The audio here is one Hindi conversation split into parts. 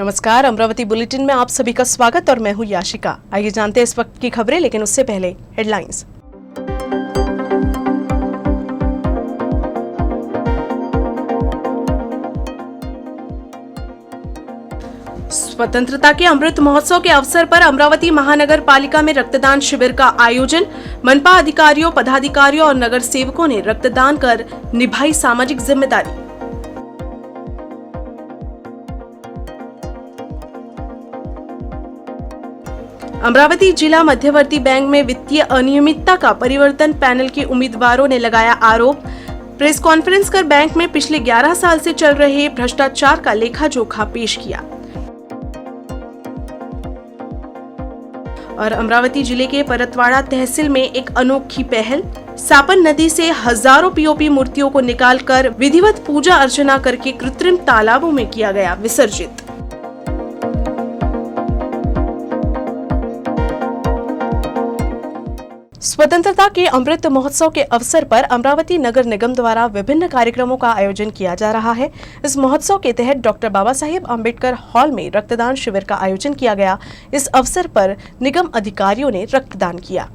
नमस्कार, अमरावती बुलेटिन में आप सभी का स्वागत और मैं हूं याशिका। आइए जानते हैं इस वक्त की खबरें, लेकिन उससे पहले हेडलाइंस। स्वतंत्रता के अमृत महोत्सव के अवसर पर अमरावती महानगर पालिका में रक्तदान शिविर का आयोजन। मनपा अधिकारियों, पदाधिकारियों और नगर सेवकों ने रक्तदान कर निभाई सामाजिक जिम्मेदारी। अमरावती जिला मध्यवर्ती बैंक में वित्तीय अनियमितता का परिवर्तन पैनल के उम्मीदवारों ने लगाया आरोप। प्रेस कॉन्फ्रेंस कर बैंक में पिछले 11 साल से चल रहे भ्रष्टाचार का लेखा जोखा पेश किया। और अमरावती जिले के परतवाड़ा तहसील में एक अनोखी पहल। सापन नदी से हजारों पीओपी मूर्तियों को निकालकर विधिवत पूजा अर्चना करके कृत्रिम तालाबों में किया गया विसर्जित। स्वतंत्रता के अमृत महोत्सव के अवसर पर अमरावती नगर निगम द्वारा विभिन्न कार्यक्रमों का आयोजन किया जा रहा है। इस महोत्सव के तहत डॉक्टर बाबा साहेब अम्बेडकर हॉल में रक्तदान शिविर का आयोजन किया गया। इस अवसर पर निगम अधिकारियों ने रक्तदान किया।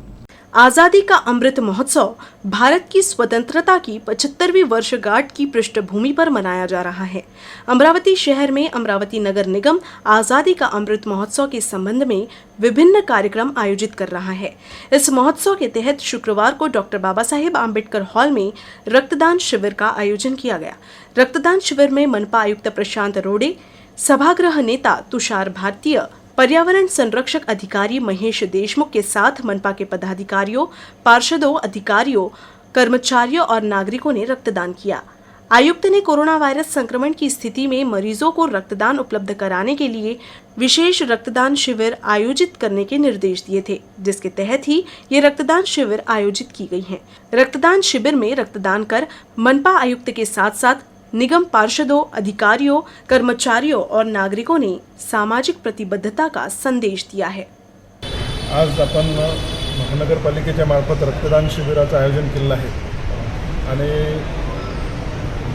आजादी का अमृत महोत्सव भारत की स्वतंत्रता की 75वीं वर्षगांठ की पृष्ठभूमि पर मनाया जा रहा है। अमरावती शहर में अमरावती नगर निगम आजादी का अमृत महोत्सव के संबंध में विभिन्न कार्यक्रम आयोजित कर रहा है। इस महोत्सव के तहत शुक्रवार को डॉक्टर बाबा साहेब अम्बेडकर हॉल में रक्तदान शिविर का आयोजन किया गया। रक्तदान शिविर में मनपा आयुक्त प्रशांत रोडे, सभागृह नेता तुषार भारतीय, पर्यावरण संरक्षक अधिकारी महेश देशमुख के साथ मनपा के पदाधिकारियों, पार्षदों, अधिकारियों, कर्मचारियों और नागरिकों ने रक्तदान किया। आयुक्त ने कोरोना वायरस संक्रमण की स्थिति में मरीजों को रक्तदान उपलब्ध कराने के लिए विशेष रक्तदान शिविर आयोजित करने के निर्देश दिए थे, जिसके तहत ही ये रक्तदान शिविर आयोजित की गई हैं। रक्तदान शिविर में रक्तदान कर मनपा आयुक्त के साथ साथ निगम पार्षदों, अधिकारियों, कर्मचारियों और नागरिकों ने सामाजिक प्रतिबद्धता का संदेश दिया है। आज आपण महानगरपालिकेच्या मार्फत रक्तदान शिबिराचं आयोजन केलं आहे आणि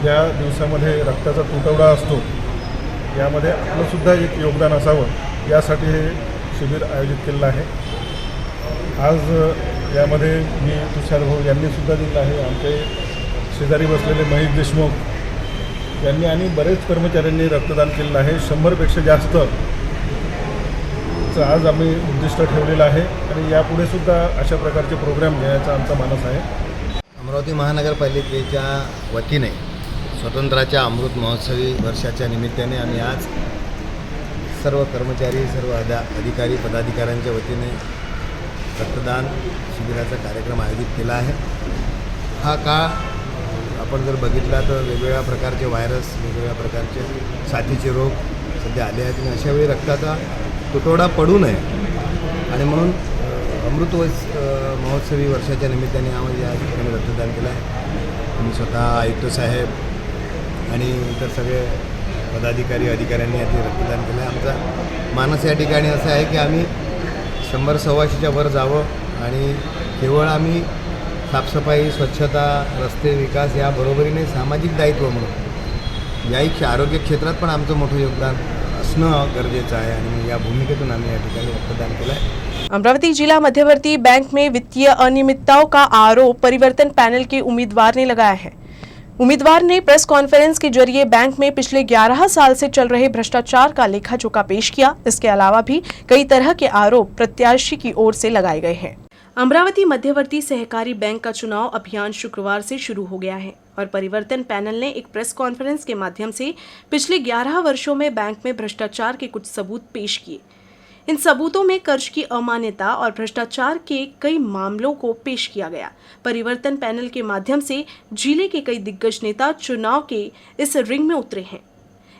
या दिवसामध्ये रक्ताचा तुटवडा असतो, यामध्ये आपलं सुद्धा एक योगदान असावं यासाठी हे शिबिर आयोजित केलं आहे। आज यामध्ये मी तुषार भाऊ यांनी सुद्धा दिलं आहे, आमचे शेजारी बसलेले महेश देशमुख यांनी आणि बरेच कर्मचाऱ्यांनी रक्तदान केलेलं आहे। 100पेक्षा जास्त आज आम्ही उद्दिष्ट ठेवलेलं आहे आणि यापुढे सुद्धा अशा प्रकारचे प्रोग्राम घेण्याचा आमचा मानस आहे। अमरावती महानगरपालिकेच्या वतीने स्वतंत्राच्या अमृत महोत्सवी वर्षाच्या निमित्ताने आम्ही आज सर्व कर्मचारी, सर्व अधिकारी, पदाधिकाऱ्यांच्या वतीने रक्तदान शिबिराचा कार्यक्रम आयोजित केला आहे। हा काळ आपण जर बघितला तर वेगवेगळ्या प्रकारचे व्हायरस, वेगवेगळ्या प्रकारचे साथीचे रोग सध्या आले आहेत आणि अशा वेळी रक्ताचा तुटवडा पडू नये आणि म्हणून अमृत महोत्सवी वर्षाच्या निमित्ताने आम्ही या ठिकाणी रक्तदान केलं आहे। आम्ही स्वतः आयुक्त साहेब आणि इतर सगळे पदाधिकारी, अधिकाऱ्यांनी याचे रक्तदान केलं आहे। आमचा मानस या ठिकाणी असा आहे की आम्ही 100-125च्या वर जावं आणि केवळ आम्ही साफसफाई, स्वच्छता, रस्ते विकास या बरोबरीने सामाजिक दायित्व म्हणून याही आरोग्य क्षेत्रात पण आमचं मोठं योगदान असणं गरजेचं आहे आणि या भूमिकेतून आम्ही या ठिकाणी रक्तदान केलं आहे। अमरावती जिला मध्यवर्ती बैंक में वित्तीय अनियमितताओं का आरोप परिवर्तन पैनल के उम्मीदवार ने लगाया है। उम्मीदवार ने प्रेस कॉन्फ्रेंस के जरिए बैंक में पिछले 11 साल से चल रहे भ्रष्टाचार का लेखा जोखा पेश किया। इसके अलावा भी कई तरह के आरोप प्रत्याशी की ओर से लगाए गए हैं। अमरावती मध्यवर्ती सहकारी बैंक का चुनाव अभियान शुक्रवार से शुरू हो गया है और परिवर्तन पैनल ने एक प्रेस कॉन्फ्रेंस के माध्यम से पिछले 11 वर्षों में बैंक में भ्रष्टाचार के कुछ सबूत पेश किए। इन सबूतों में कर्ज की अमान्यता और भ्रष्टाचार के कई मामलों को पेश किया गया। परिवर्तन पैनल के माध्यम से जिले के कई दिग्गज नेता चुनाव के इस रिंग में उतरे हैं।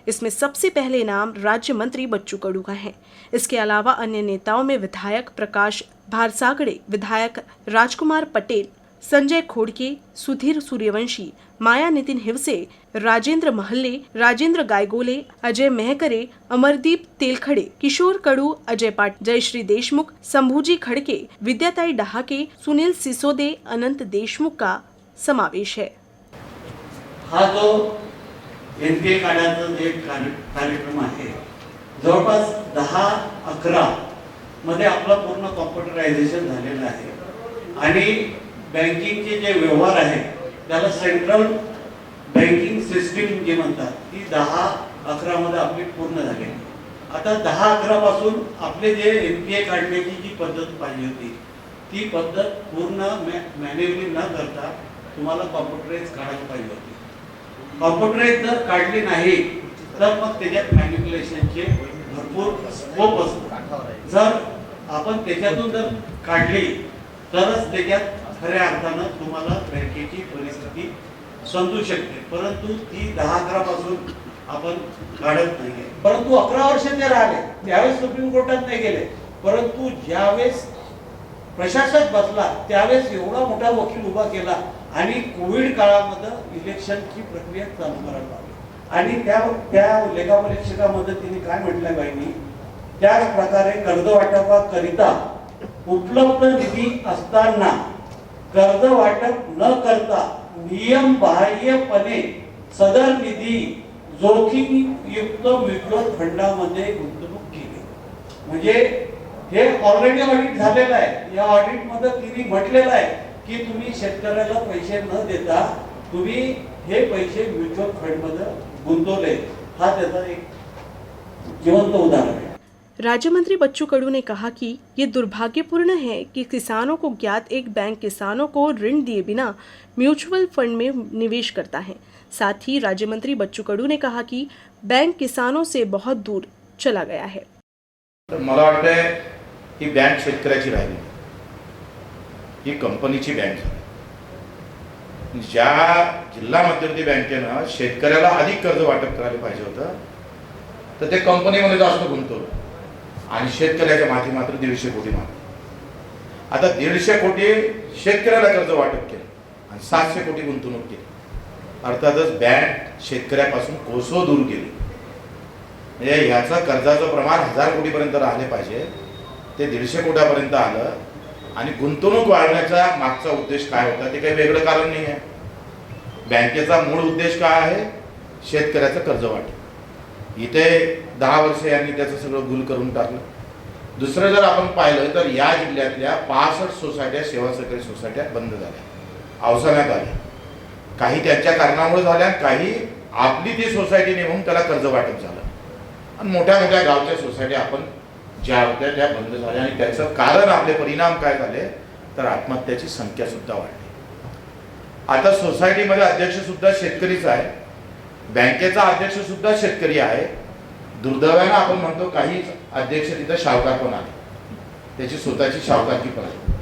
इसमें सबसे पहले नाम राज्य मंत्री बच्चू कडू का है। इसके अलावा अन्य नेताओं में विधायक प्रकाश भारसागड़े, विधायक राजकुमार पटेल, संजय खोड़के, सुधीर सूर्यवंशी, माया नितिन हिवसे, राजेंद्र महल्ले, राजेंद्र गायगोले, अजय महकरे, अमरदीप तेलखड़े, किशोर कडू, अजय पाटिल, जयश्री देशमुख, शंभूजी खड़के, विद्याताई डहाके, सुनील सिसोदे, अनंत देशमुख का समावेश है। हा जो एनपीए काढायचा जे कार्यक्रम आहे, जवळपास 10-11 मध्ये आपलं पूर्ण कॉम्प्युटरायझेशन झालेलं आहे आणि बँकिंगचे जे व्यवहार आहेत त्याला सेंट्रल बँकिंग सिस्टीम जे म्हणतात ती 10-11 मध्ये आपली पूर्ण झाली. आता 10-11 पासून आपले जे NPA काढण्याची जी पद्धत पाहिजे होती ती पद्धत पूर्ण मॅन्युअली न करता तुम्हाला कॉम्प्युटराइज काढायला पाहिजे होती. कॉम्प्युटराइज जर काढली नाही तर मग त्याच्यात मॅनिप्युलेशनचे भरपूर स्कोप असतो. जर आपण त्याच्यातून जर काढली तरच त्याच्यात खऱ्या अर्थानं तुम्हाला बँकेची परिस्थिती समजू शकते. परंतु ती 10-11 पासून आपण काढत नाहीये. परंतु 11 वर्ष ते राहिले त्यावेळेस सुप्रीम कोर्टात नाही गेले. परंतु ज्यावेळेस प्रशासक बसला त्यावेळेस एवढा मोठा वकील उभा केला आणि कोविड काळामध्ये इलेक्शनची प्रक्रिया चालू करायला लागली आणि त्या लेखापरीक्षकामध्ये तिने काय म्हटलं बाईंनी, त्याच प्रकारे कर्ज वाटपाकरिता उपलब्ध निधी असताना कर्ज वाटप न करता नियम बाह्यपणे सदर निधी जोखीमयुक्त म्युच्युअल फंडामध्ये गुंतवणूक केली. म्हणजे हे ऑलरेडी ऑडिट झालेलं आहे. या ऑडिट मध्ये तिने म्हटलेलं आहे की तुम्ही शेतकऱ्याला पैसे न देता तुम्ही हे पैसे म्युच्युअल फंड मध्ये गुंतवले. हा त्याचा एक जिवंत उदाहरण आहे. राज्य मंत्री बच्चू कडू ने कहा कि ये दुर्भाग्यपूर्ण है कि किसानों को ज्ञात एक बैंक किसानों को ऋण दिए बिना म्यूचुअल फंड में निवेश करता है. साथ ही राज्य मंत्री बच्चू कडू ने कहा कि बैंक किसानों से बहुत दूर चला गया है. तर मला वाटतंय ही बँक शेतकऱ्याची राहिली, ही कंपनीची बँक झाली. ज्या जिल्हा मध्यवर्ती बँकेनं शेतकऱ्याला अधिक कर्ज वाटप करायला पाहिजे होतं तर ते कंपनीमध्ये जास्त गुंतवलं आणि शेतकऱ्याच्या माथी मात्र 150 कोटी मागले. आता 150 कोटी शेतकऱ्याला कर्ज वाटप केलं आणि 700 कोटी गुंतवणूक केली. अर्थातच बँक शेतकऱ्यापासून कोसो दूर गेली. म्हणजे ह्याचं कर्जाचं प्रमाण 1000 कोटीपर्यंत राहिले पाहिजे, ते 150 कोट्यापर्यंत आलं. आणि गुंतवणूक वाढवण्याचा मागचा उद्देश काय होता ते काही वेगळं कारण नाही आहे. बँकेचा मूळ उद्देश काय आहे? शेतकऱ्याचं कर्ज वाटप. इथे 10 वर्ष यांनी त्याचं सगळं गुल करून टाकलं. दुसरं जर आपण पाहिलं तर या जिल्ह्यातल्या 65 सोसायट्या सेवा सहकारी सोसायट्या बंद झाल्या, अवसानात आल्या. काही त्यांच्या कारणामुळे झाल्या, काही आपली ती सोसायटी नेमून त्याला कर्ज वाटप झालं आणि मोठ्या मोठ्या गावच्या सोसायट्या आपण ज्या होत्या त्या बंद झाल्या. आणि त्याचं कारण आपले परिणाम काय झाले तर आत्महत्याची संख्या सुद्धा वाढली. आता सोसायटीमध्ये अध्यक्ष सुद्धा शेतकरीच आहे, बँकेचा अध्यक्ष सुद्धा शेतकरी आहे. दुर्दैवानं आपण म्हणतो काही अध्यक्ष तिथं शाहूकार पण आले, त्याची स्वतःची शाहूकारकी पण आहे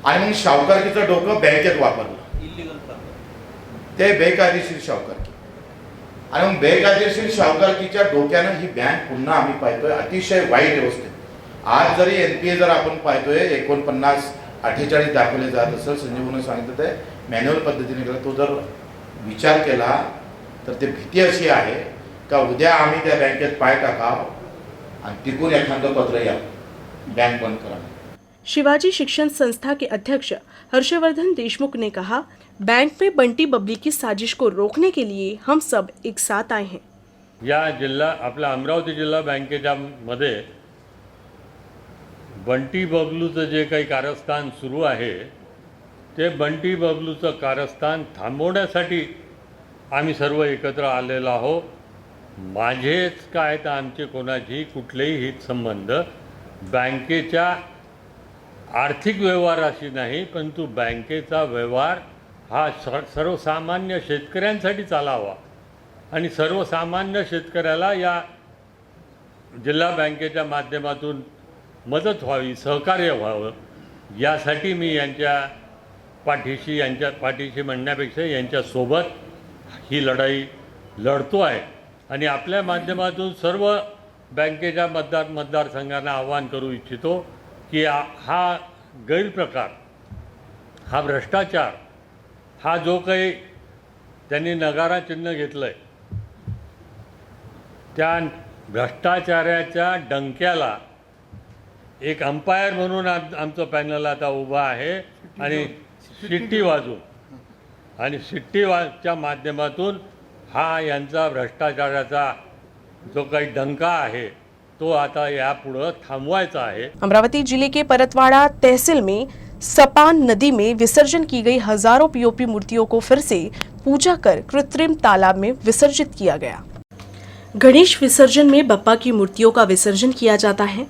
आणि मग शाहूकारकीचं डोकं बँकेत वापरलं, ते बेकायदेशीर शाहूकारकी. आणि मग बेकायदेशीर शाहूकारकीच्या डोक्यानं ही बँक पुन्हा आम्ही पाहतोय अतिशय वाईट अवस्थेत. आज जरी NPA जर आपण पाहतोय 49-48 दाखवले जात असेल, संजीवने सांगितलं ते मॅन्युअल पद्धतीने केलं. तो जर विचार केला तर ते भीती अशी आहे का उद्या आम्ही त्या बँकेत पाय टाकाव आणि तिकून एखादं पत्र या बँक बंद करा. शिवाजी शिक्षण संस्था के अध्यक्ष हर्षवर्धन देशमुख ने कहा, बैंक में बंटी बबली की साजिश को रोकने के लिए हम सब एक साथ आए हैं. या आपल्या अमरावती जिल्हा बँकेच्या मध्ये बंटी बबलूचं जे काही कारस्थान सुरू आहे ते बंटी बबलूचं कारस्थान थांबवण्यासाठी आम्ही सर्व एकत्र आलेलो आहोत. माझेच काय तर आमचे कोणाची कुठलेही हितसंबंध बँकेच्या आर्थिक व्यवहाराशी नाही, परंतु बँकेचा व्यवहार हा सर्वसामान्य शेतकऱ्यांसाठी चालावा आणि सर्वसामान्य शेतकऱ्याला या जिल्हा बँकेच्या माध्यमातून मदत व्हावी, सहकार्य व्हावं, यासाठी मी यांच्या पाठीशी म्हणण्यापेक्षा यांच्यासोबत ही लढाई लढतो आहे. आणि आपल्या माध्यमातून सर्व बँकेच्या मतदारसंघांना आवाहन करू इच्छितो की हा गैरप्रकार, हा भ्रष्टाचार, हा जो काही त्यांनी नगारा चिन्ह घेतलं आहे त्या भ्रष्टाचाराच्या डंक्याला एक अंपायर म्हणून आमचं पॅनल आता उभा आहे आणि शिट्टी वाजून आणि शिट्टीच्या माध्यमातून हा यांचा भ्रष्टाचाराचा जो काही डंका आहे तो आता यापुढं थांबवायचा आहे। अमरावती जिले के परतवाड़ा तहसील में सपान नदी में विसर्जन की गई हजारों पीओपी मूर्तियों को फिर से पूजा कर कृत्रिम तालाब में विसर्जित किया गया। गणेश विसर्जन में बप्पा की मूर्तियों का विसर्जन किया जाता है।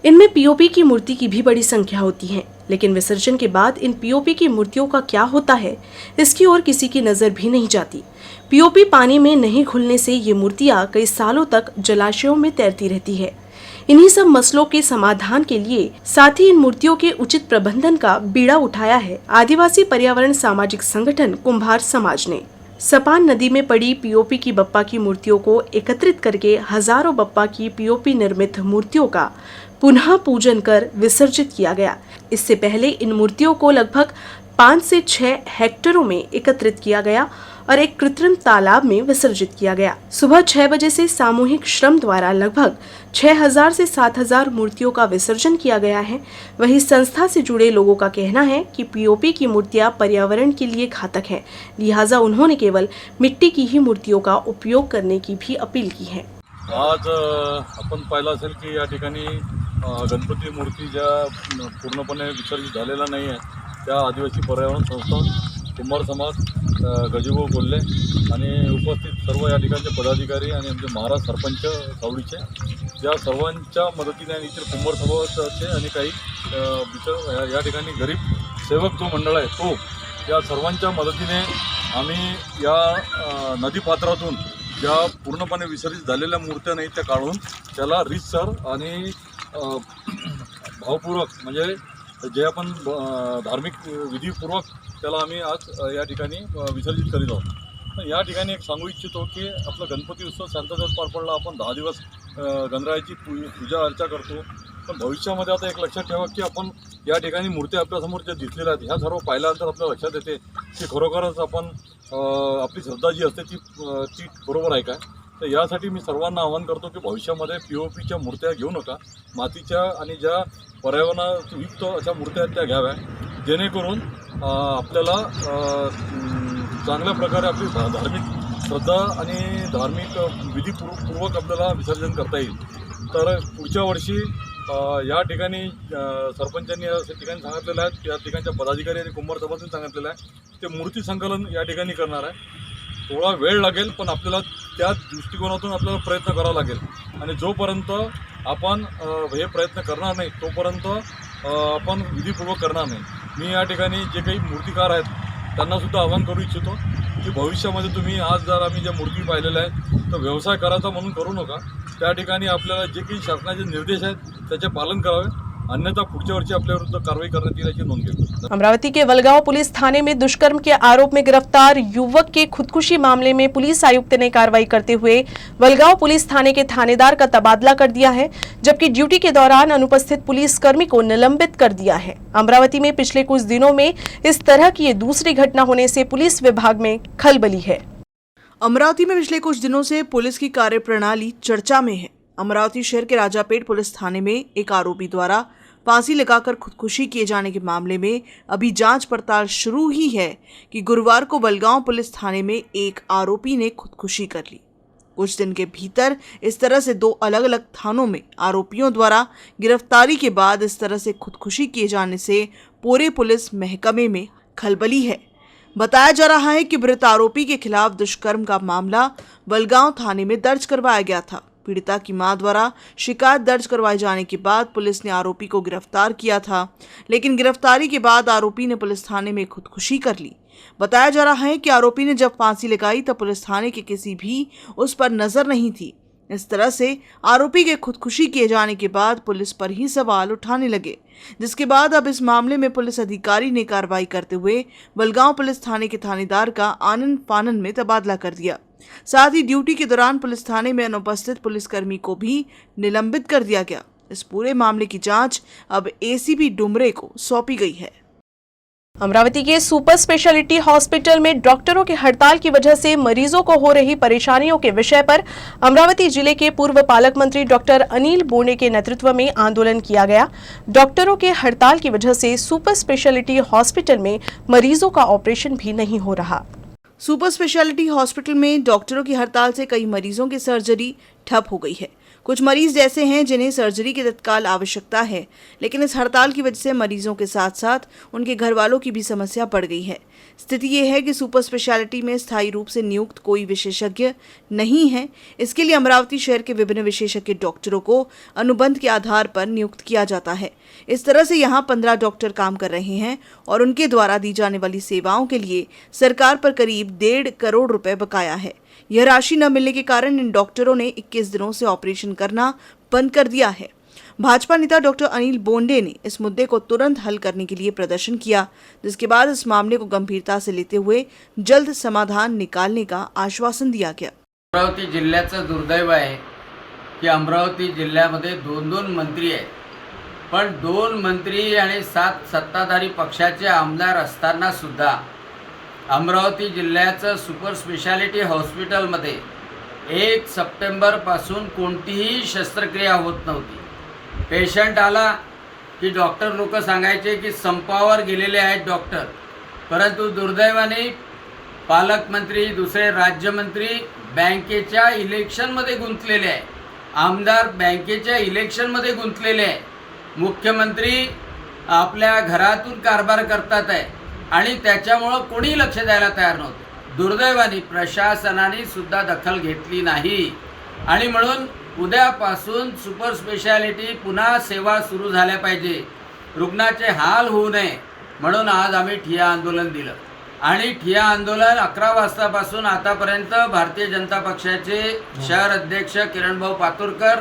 इनमें पीओपी की मूर्ति की भी बड़ी संख्या होती है, लेकिन विसर्जन के बाद इन पीओपी की मूर्तियों का क्या होता है इसकी ओर किसी की नजर भी नहीं जाती। पीओपी पानी में नहीं घुलने से ये मूर्तियां कई सालों तक जलाशयों में तैरती रहती है। इन्हीं सब मसलों के समाधान के लिए साथ ही इन मूर्तियों के उचित प्रबंधन का बीड़ा उठाया है आदिवासी पर्यावरण सामाजिक संगठन कुंभार समाज ने। सपान नदी में पड़ी पीओपी की बप्पा की मूर्तियों को एकत्रित करके हजारों बप्पा की पीओपी निर्मित मूर्तियों का पुनः पूजन कर विसर्जित किया गया। इससे पहले इन मूर्तियों को लगभग 5 से 6 हेक्टेरों में एकत्रित किया गया और एक कृत्रिम तालाब में विसर्जित किया गया। सुबह 6 बजे से सामूहिक श्रम द्वारा लगभग 6000 से 7000 मूर्तियों का विसर्जन किया गया है। वहीं संस्था से जुड़े लोगों का कहना है कि पीओपी की मूर्तियां पर्यावरण के लिए घातक है, लिहाजा उन्होंने केवल मिट्टी की ही मूर्तियों का उपयोग करने की भी अपील की है। आज आपण पाहिलं असेल की या ठिकाणी गणपती मूर्ती ज्या पूर्णपणे विसर्जित झालेल्या नाही आहे त्या आदिवासी पर्यावरण संस्था कुंभार समाज गजीभाऊ कोल्हे आणि उपस्थित सर्व या ठिकाणचे पदाधिकारी आणि आमचे महाराज सरपंच सावळीचे या सर्वांच्या मदतीने आणि इतर कुंभार समाजाचे आणि काही इतर या ठिकाणी गरीब सेवक जो मंडळ आहे तो या सर्वांच्या मदतीने आम्ही या नदीपात्रातून ज्या पूर्णपणे विसर्जित झालेल्या मूर्त्या नाही त्या काढून त्याला रीतसर आणि भावपूर्वक म्हणजे जे आपण धार्मिक विधीपूर्वक त्याला आम्ही आज या ठिकाणी विसर्जित करीत आहोत। या ठिकाणी एक सांगू इच्छितो की आपला गणपती उत्सव शांततेत पार पडला। आपण 10 दिवस गणरायाची पूजा अर्चा करतो, पण भविष्यामध्ये आता एक लक्षात ठेवा की आपण या ठिकाणी मूर्ती आपल्यासमोर ज्या दिसलेल्या आहेत ह्या सर्व पाहिल्यानंतर आपल्या लक्षात येते की खरोखरच आपण आपली श्रद्धा जी असते ती बरोबर आहे काय। तर यासाठी मी सर्वांना आवाहन करतो की भविष्यामध्ये पीओपीच्या मूर्त्या घेऊ नका, मातीच्या आणि ज्या पर्यावरणायुक्त अशा मूर्त्या आहेत त्या घ्याव्या, जेणेकरून आपल्याला चांगल्या प्रकारे आपली धार्मिक श्रद्धा आणि धार्मिक विधीपूर्वक आपल्याला विसर्जन करता येईल। तर पुढच्या वर्षी या ठिकाणी सरपंचांनी या ठिकाणी सांगितलेलं आहे, या ठिकाणच्या पदाधिकारी आणि कुंभार सभासदांनी सांगितलेलं आहे ते मूर्ती संकलन या ठिकाणी करणार आहे। थोडा वेळ लागेल, पण आपल्याला त्या दृष्टिकोनातून आपल्याला प्रयत्न करावा लागेल आणि जोपर्यंत आपण हे प्रयत्न करणार नाही तोपर्यंत आपण विधीपूर्वक करणार नाही। मी या ठिकाणी जे काही मूर्तिकार आहेत त्यांनासुद्धा आवाहन करू इच्छितो की भविष्यामध्ये तुम्ही आज जर आम्ही ज्या मूर्ती पाहिलेल्या आहेत तर व्यवसाय करायचा म्हणून करू नका। त्या ठिकाणी आपल्याला जे काही शासनाचे निर्देश आहेत त्याचे पालन करावे, अन्यथा पुढच्या वर्षी आपल्या विरुद्ध कारवाई करण्यात येईल याची नोंद घेतो। अमरावती के वलगांव पुलिस थाने में दुष्कर्म के आरोप में गिरफ्तार युवक के खुदकुशी मामले में पुलिस आयुक्त ने कार्रवाई करते हुए वलगांव पुलिस थाने के थानेदार का तबादला कर दिया है, जबकि ड्यूटी के दौरान अनुपस्थित पुलिसकर्मी को निलंबित कर दिया है। अमरावती में पिछले कुछ दिनों में इस तरह की ये दूसरी घटना होने से पुलिस विभाग में खलबली है। अमरावती में पिछले कुछ दिनों से पुलिस की कार्यप्रणाली चर्चा में है। अमरावती शहर के राजापेट पुलिस थाने में एक आरोपी द्वारा फांसी लगाकर खुदकुशी किए जाने के मामले में अभी जांच पड़ताल शुरू ही है कि गुरुवार को वलगांव पुलिस थाने में एक आरोपी ने खुदकुशी कर ली। कुछ दिन के भीतर इस तरह से 2 अलग अलग थानों में आरोपियों द्वारा गिरफ्तारी के बाद इस तरह से खुदकुशी किए जाने से पूरे पुलिस महकमे में खलबली है। बताया जा रहा है कि मृत आरोपी के खिलाफ दुष्कर्म का मामला वलगांव थाने में दर्ज करवाया गया था। पीड़िता की मां द्वारा शिकायत दर्ज करवाए जाने के बाद पुलिस ने आरोपी को गिरफ्तार किया था, लेकिन गिरफ्तारी के बाद आरोपी ने पुलिस थाने में खुदकुशी कर ली। बताया जा रहा है कि आरोपी ने जब फांसी लगाई तब पुलिस थाने के किसी भी उस पर नजर नहीं थी। इस तरह से आरोपी के खुदकुशी किए जाने के बाद पुलिस पर ही सवाल उठाने लगे, जिसके बाद अब इस मामले में पुलिस अधिकारी ने कार्रवाई करते हुए वलगांव पुलिस थाने के थानेदार का आनन फानन में तबादला कर दिया। साथ ही ड्यूटी के दौरान पुलिस थाने में अनुपस्थित पुलिसकर्मी को भी निलंबित कर दिया गया। इस पूरे मामले की जांच अब एसीपी डुमरे को सौंपी गई है। अमरावती के सुपर स्पेशलिटी हॉस्पिटल में डॉक्टरों की हड़ताल की वजह से मरीजों को हो रही परेशानियों के विषय पर अमरावती जिले के पूर्व पालक मंत्री डॉक्टर अनिल बोने के नेतृत्व में आंदोलन किया गया। डॉक्टरों के हड़ताल की वजह से सुपर स्पेशलिटी हॉस्पिटल में मरीजों का ऑपरेशन भी नहीं हो रहा। सुपर स्पेशलिटी हॉस्पिटल में डॉक्टरों की हड़ताल से कई मरीजों की सर्जरी ठप हो गई है। कुछ मरीज ऐसे हैं जिन्हें सर्जरी की तत्काल आवश्यकता है, लेकिन इस हड़ताल की वजह से मरीजों के साथ साथ उनके घर वालों की भी समस्या बढ़ गई है। स्थिति ये है कि सुपर स्पेशलिटी में स्थायी रूप से नियुक्त कोई विशेषज्ञ नहीं है। इसके लिए अमरावती शहर के विभिन्न विशेषज्ञ डॉक्टरों को अनुबंध के आधार पर नियुक्त किया जाता है। इस तरह से यहाँ 15 डॉक्टर काम कर रहे हैं और उनके द्वारा दी जाने वाली सेवाओं के लिए सरकार पर करीब 1.5 करोड़ रुपए बकाया है। यह राशि न मिलने के कारण इन डॉक्टरों ने 21 दिनों से ऑपरेशन करना बंद कर दिया है। भाजपा नेता डॉक्टर अनिल बोंडे ने इस मुद्दे को तुरंत हल करने के लिए प्रदर्शन किया, जिसके बाद इस मामले को गंभीरता से लेते हुए जल्द समाधान निकालने का आश्वासन दिया गया। अमरावती जिल्ह्याचं दुर्दैव आहे की अमरावती जिल्ह्यामध्ये 2 मंत्री आहेत, पण 2 मंत्री आणि 7 सत्ताधारी पक्षाचे आमदार असताना सुद्धा अमरावती जिल्ह्याचं सुपर स्पेशालिटी हॉस्पिटलमध्ये 1 सप्टेंबरपासून कोणतीही शस्त्रक्रिया होत नव्हती। पेशंट आला की डॉक्टर लोक सांगायचे की संपावर गेलेले आहेत डॉक्टर, परंतु दुर्दैवाने पालकमंत्री, दुसरे राज्यमंत्री बँकेच्या इलेक्शनमध्ये गुंतलेले आहे, आमदार बँकेच्या इलेक्शनमध्ये गुंतलेले आहे, मुख्यमंत्री आपल्या घरातून कारभार करतात आहे आणि त्याच्यामुळे कोणी लक्ष द्यायला तयार नव्हते। दुर्दैवाने प्रशासनाने सुद्धा दखल घेतली नाही आणि म्हणून उद्यापासून सुपर स्पेशालिटी पुन्हा सेवा सुरू झाल्या पाहिजे, रुग्णाचे हाल होऊ नये म्हणून आज आम्ही ठिय्या आंदोलन दिलं आणि ठिय्या आंदोलन 11 वाजतापासून आतापर्यंत भारतीय जनता पक्षाचे शहर अध्यक्ष किरणभाऊ पातुरकर,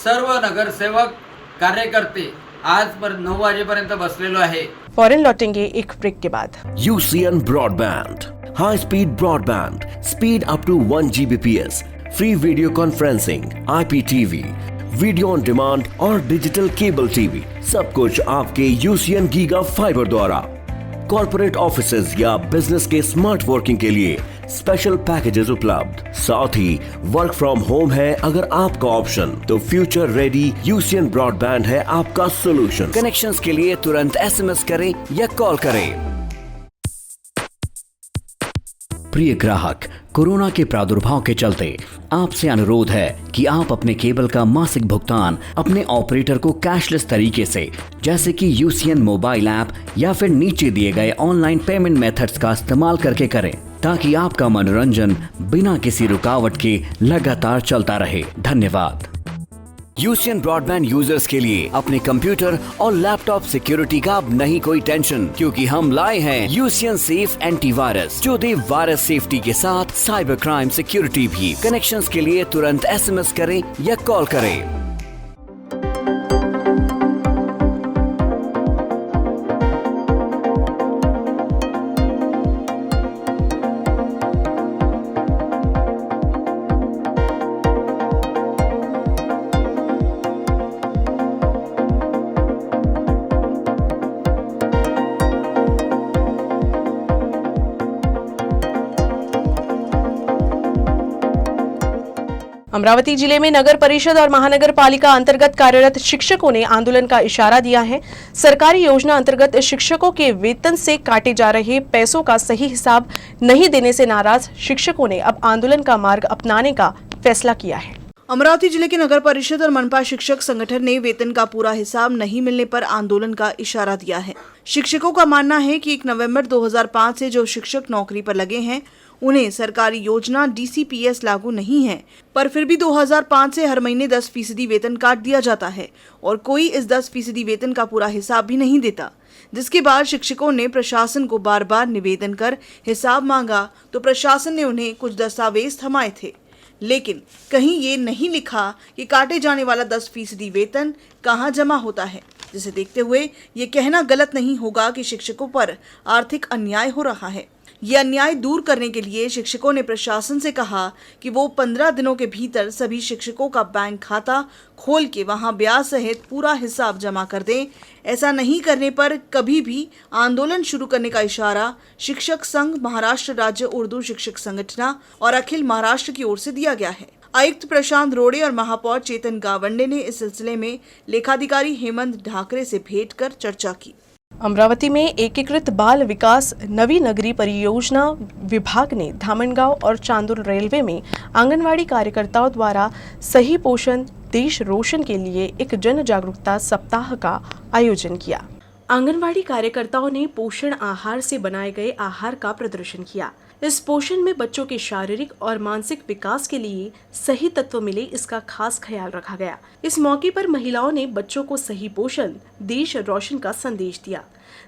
सर्व नगरसेवक, कार्यकर्ते आज 9 वाजेपर्यंत बसलेलो आहे। फौरन लौटेंगे एक ब्रेक के बाद। UCN Broadband, high speed broadband, speed up to 1 Gbps, free video conferencing, IPTV, video on demand और डिजिटल केबल टीवी, सब कुछ आपके UCN गीगा फाइबर द्वारा। कॉर्पोरेट ऑफिसेज या बिजनेस के स्मार्ट वर्किंग के लिए स्पेशल पैकेजेस उपलब्ध। साथ ही वर्क फ्रॉम होम है अगर आपका ऑप्शन, तो फ्यूचर रेडी UCN ब्रॉडबैंड है आपका सोल्यूशन। कनेक्शंस के लिए तुरंत SMS करें या कॉल करें। प्रिय ग्राहक, कोरोना के प्रादुर्भाव के चलते आपसे अनुरोध है कि आप अपने केबल का मासिक भुगतान अपने ऑपरेटर को कैशलेस तरीके से, जैसे कि UCN मोबाइल ऐप या फिर नीचे दिए गए ऑनलाइन पेमेंट मेथड्स का इस्तेमाल करके करें, ताकि आपका मनोरंजन बिना किसी रुकावट के लगातार चलता रहे। धन्यवाद। UCN ब्रॉडबैंड यूजर्स के लिए अपने कंप्यूटर और लैपटॉप सिक्योरिटी का अब नहीं कोई टेंशन, क्योंकि हम लाए हैं UCN सेफ एंटीवायरस, जो दे वायरस सेफ्टी के साथ साइबर क्राइम सिक्योरिटी भी। कनेक्शंस के लिए तुरंत SMS करें या कॉल करें। अमरावती जिले में नगर परिषद और महानगर पालिका अंतर्गत कार्यरत शिक्षकों ने आंदोलन का इशारा दिया है। सरकारी योजना अंतर्गत शिक्षकों के वेतन से काटे जा रहे पैसों का सही हिसाब नहीं देने से नाराज शिक्षकों ने अब आंदोलन का मार्ग अपनाने का फैसला किया है। अमरावती जिले के नगर परिषद और मनपा शिक्षक संगठन ने वेतन का पूरा हिसाब नहीं मिलने पर आंदोलन का इशारा दिया है। शिक्षकों का मानना है कि 1 नवंबर 2005 से जो शिक्षक नौकरी पर लगे हैं, उन्हें सरकारी योजना DCPS लागू नहीं है, पर फिर भी 2005 से हर महीने 10% वेतन काट दिया जाता है और कोई इस 10% वेतन का पूरा हिसाब भी नहीं देता। जिसके बाद शिक्षकों ने प्रशासन को बार बार निवेदन कर हिसाब मांगा, तो प्रशासन ने उन्हें कुछ दस्तावेज थमाए थे, लेकिन कहीं ये नहीं लिखा कि काटे जाने वाला 10% वेतन कहाँ जमा होता है, जिसे देखते हुए ये कहना गलत नहीं होगा कि शिक्षकों पर आर्थिक अन्याय हो रहा है। ये अन्याय दूर करने के लिए शिक्षकों ने प्रशासन से कहा कि वो 15 दिनों के भीतर सभी शिक्षकों का बैंक खाता खोल के वहां ब्याज सहित पूरा हिसाब जमा कर दें। ऐसा नहीं करने पर कभी भी आंदोलन शुरू करने का इशारा शिक्षक संघ, महाराष्ट्र राज्य उर्दू शिक्षक संगठन और अखिल महाराष्ट्र की ओर से दिया गया है। आयुक्त प्रशांत रोड़े और महापौर चेतन गावंडे ने इस सिलसिले में लेखाधिकारी हेमंत ढाकरे से भेंट कर चर्चा की। अमरावती में एकीकृत बाल विकास नवी नगरी परियोजना विभाग ने धामनगांव और चांदुर रेलवे में आंगनवाड़ी कार्यकर्ताओं द्वारा सही पोषण देश रोशन के लिए एक जन जागरूकता सप्ताह का आयोजन किया। आंगनवाड़ी कार्यकर्ताओं ने पोषण आहार से बनाए गए आहार का प्रदर्शन किया। इस पोषण में बच्चों के शारीरिक और मानसिक विकास के लिए सही तत्व मिले, इसका खास ख्याल रखा गया। इस मौके पर महिलाओं ने बच्चों को सही पोषण देश रोशन का संदेश दिया।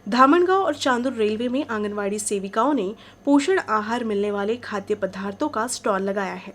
धामनगांव और चांदुर रेलवे में आंगनवाड़ी सेविकाओं ने पोषण आहार मिलने वाले खाद्य पदार्थों का स्टॉल लगाया है।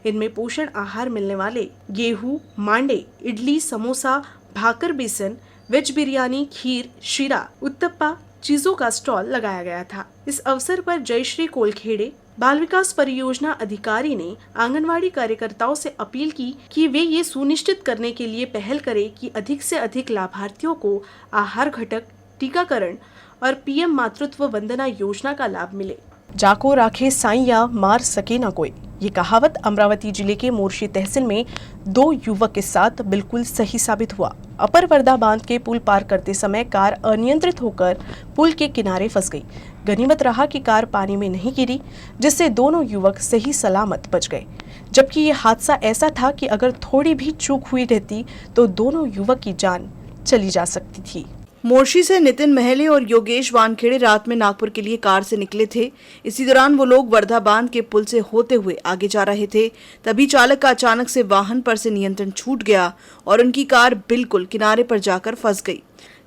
इनमें पोषण आहार मिलने वाले गेहूं, मांडे, इडली, समोसा, भाकर बेसन, वेज बिरयानी, खीर, शीरा, उत्तप्पा चीजों का स्टॉल लगाया गया था। इस अवसर पर जयश्री कोलखेड़े बाल विकास परियोजना अधिकारी ने आंगनवाड़ी कार्यकर्ताओं से अपील की कि वे ये सुनिश्चित करने के लिए पहल करें कि अधिक से अधिक लाभार्थियों को आहार घटक, टीकाकरण और पीएम मातृत्व वंदना योजना का लाभ मिले। जाको राखे साइया मार सके न कोई, ये कहावत अमरावती जिले के मोर्शी तहसील में 2 युवक के साथ बिल्कुल सही साबित हुआ। अपर वर्धा बांध के पुल पार करते समय कार अनियंत्रित होकर पुल के किनारे फंस गई। गनीमत रहा कि कार पानी में नहीं गिरी, जिससे दोनों युवक सही सलामत बच गए। जबकि ये हादसा ऐसा था कि अगर थोड़ी भी चूक हुई रहती तो दोनों युवक की जान चली जा सकती थी। मोर्शी से नितिन महले और योगेश वानखेड़े रात में नागपुर के लिए कार से निकले थे। इसी दौरान वो लोग वर्धा बांध के पुल से होते हुए आगे जा रहे थे। तभी चालक का अचानक से वाहन पर से नियंत्रण छूट गया और उनकी कार बिल्कुल किनारे पर जाकर फंस गई।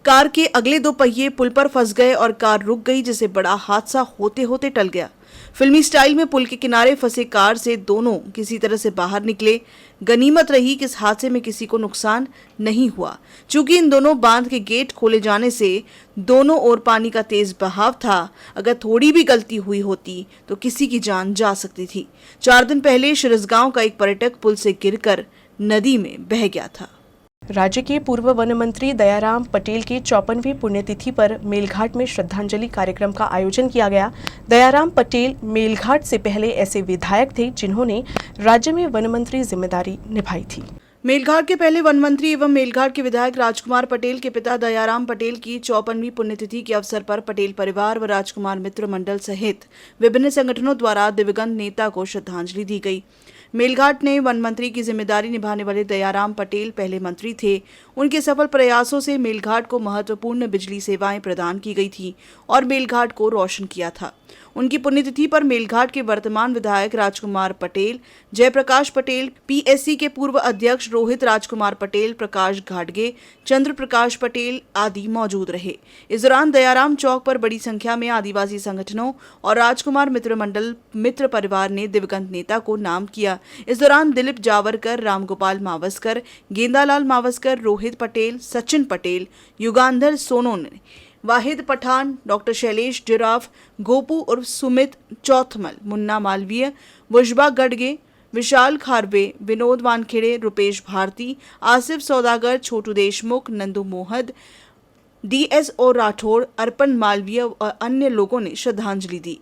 कार के अगले 2 पहिए पुल पर फंस गए और कार रुक गई, जिससे बड़ा हादसा होते होते टल गया। फिल्मी स्टाइल में पुल के किनारे फंसे कार से दोनों किसी तरह से बाहर निकले। गनीमत रही कि इस हादसे में किसी को नुकसान नहीं हुआ। चूंकि इन दोनों बांध के गेट खोले जाने से दोनों ओर पानी का तेज बहाव था, अगर थोड़ी भी गलती हुई होती तो किसी की जान जा सकती थी। 4 दिन पहले शिरसगांव का एक पर्यटक पुल से गिरकर नदी में बह गया था। राज्य के पूर्व वन मंत्री दयाराम पटेल की 54वीं पुण्यतिथि पर मेलघाट में श्रद्धांजलि कार्यक्रम का आयोजन किया गया। दयाराम पटेल मेलघाट से पहले ऐसे विधायक थे जिन्होंने राज्य में वन मंत्री जिम्मेदारी निभाई थी। मेलघाट के पहले वन मंत्री एवं मेलघाट के विधायक राजकुमार पटेल के पिता दयाराम पटेल की 54वीं पुण्यतिथि के अवसर पर पटेल परिवार व राजकुमार मित्र मंडल सहित विभिन्न संगठनों द्वारा दिवंगत नेता को श्रद्धांजलि दी गई। मेलघाट ने वन मंत्री की जिम्मेदारी निभाने वाले दयाराम पटेल पहले मंत्री थे। उनके सफल प्रयासों से मेलघाट को महत्वपूर्ण बिजली सेवाएं प्रदान की गई थी और मेलघाट को रोशन किया था। उनकी पुण्यतिथि पर मेलघाट के वर्तमान विधायक राजकुमार पटेल, जयप्रकाश पटेल, पीएससी के पूर्व अध्यक्ष रोहित राजकुमार पटेल, प्रकाश घाटगे, चंद्र प्रकाश पटेल आदि मौजूद रहे। इस दौरान दयाराम चौक पर बड़ी संख्या में आदिवासी संगठनों और राजकुमार मित्र मंडल मित्र परिवार ने दिवंगत नेता को नाम किया। इस दौरान दिलीप जावरकर, रामगोपाल मावस्कर, गेंदालाल मावस्कर, रोहित पटेल, सचिन पटेल, युगांधर सोनोने, वाहिद पठान, डॉक्टर शैलेश जिराफ, गोपू उर्फ सुमित चौथमल, मुन्ना मालवीय, बुशबा गडगे, विशाल खारवे, विनोद वानखेड़े, रुपेश भारती, आसिफ सौदागर, छोटू देशमुख, नंदू मोहद, डीएसओ राठौड़, अर्पण मालवीय और अन्य लोगों ने श्रद्धांजलि दी।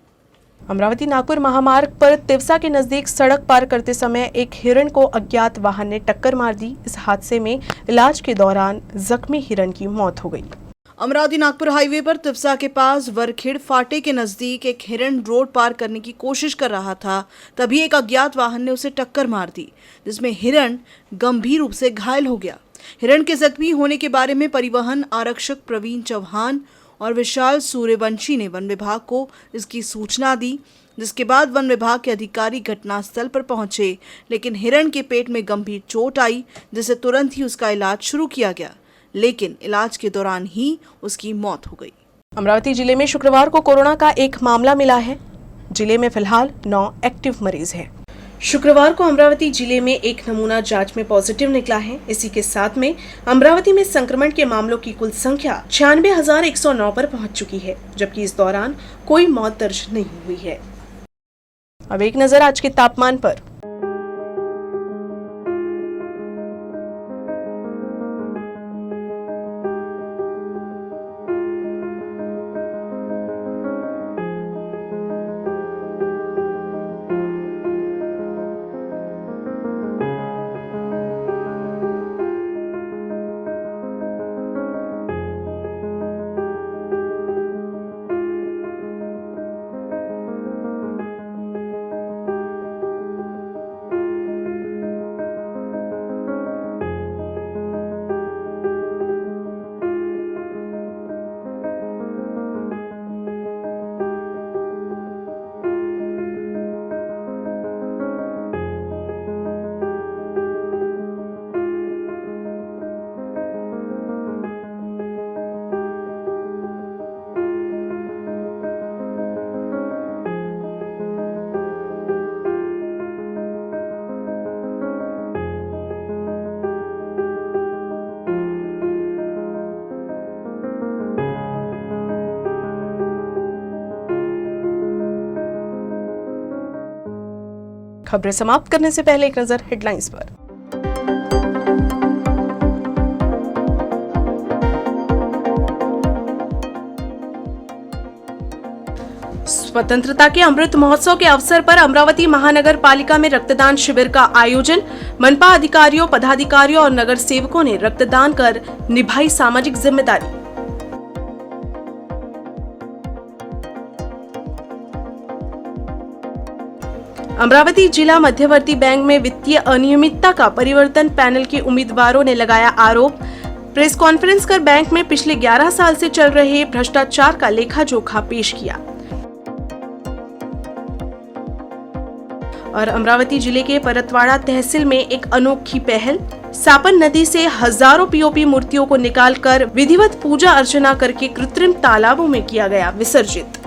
अमरावती नागपुर महामार्ग पर तिवसा के नजदीक सड़क पार करते समय एक हिरण को अज्ञात वाहन ने टक्कर मार दी। इस हादसे में इलाज के दौरान जख्मी हिरण की मौत हो गई। अमरावती नागपुर हाईवे पर तिवसा के पास वरखेड़ फाटे के नजदीक एक हिरण रोड पार करने की कोशिश कर रहा था, तभी एक अज्ञात वाहन ने उसे टक्कर मार दी, जिसमें हिरण गंभीर रूप से घायल हो गया। हिरण के जख्मी होने के बारे में परिवहन आरक्षक प्रवीण चौहान और विशाल सूर्यवंशी ने वन विभाग को इसकी सूचना दी, जिसके बाद वन विभाग के अधिकारी घटनास्थल पर पहुंचे, लेकिन हिरण के पेट में गंभीर चोट आई, जिससे तुरंत ही उसका इलाज शुरू किया गया, लेकिन इलाज के दौरान ही उसकी मौत हो गई। अमरावती जिले में शुक्रवार को कोरोना का एक मामला मिला है। जिले में फिलहाल 9 एक्टिव मरीज हैं। शुक्रवार को अमरावती जिले में एक नमूना जांच में पॉजिटिव निकला है। इसी के साथ में अमरावती में संक्रमण के मामलों की कुल संख्या 96,109 पर पहुंच चुकी है, जबकि इस दौरान कोई मौत दर्ज नहीं हुई है। अब एक नजर आज के तापमान पर। खबरें समाप्त करने से पहले एक नजर हेडलाइंस पर। स्वतंत्रता के अमृत महोत्सव के अवसर पर अमरावती महानगर पालिका में रक्तदान शिविर का आयोजन। मनपा अधिकारियों, पदाधिकारियों और नगर सेवकों ने रक्तदान कर निभाई सामाजिक जिम्मेदारी। अमरावती जिला मध्यवर्ती बैंक में वित्तीय अनियमितता का परिवर्तन पैनल के उम्मीदवारों ने लगाया आरोप। प्रेस कॉन्फ्रेंस कर बैंक में पिछले 11 साल से चल रहे भ्रष्टाचार का लेखा जोखा पेश किया। और अमरावती जिले के परतवाड़ा तहसील में एक अनोखी पहल। सापन नदी से हजारों पीओपी मूर्तियों को निकालकर विधिवत पूजा अर्चना करके कृत्रिम तालाबों में किया गया विसर्जित।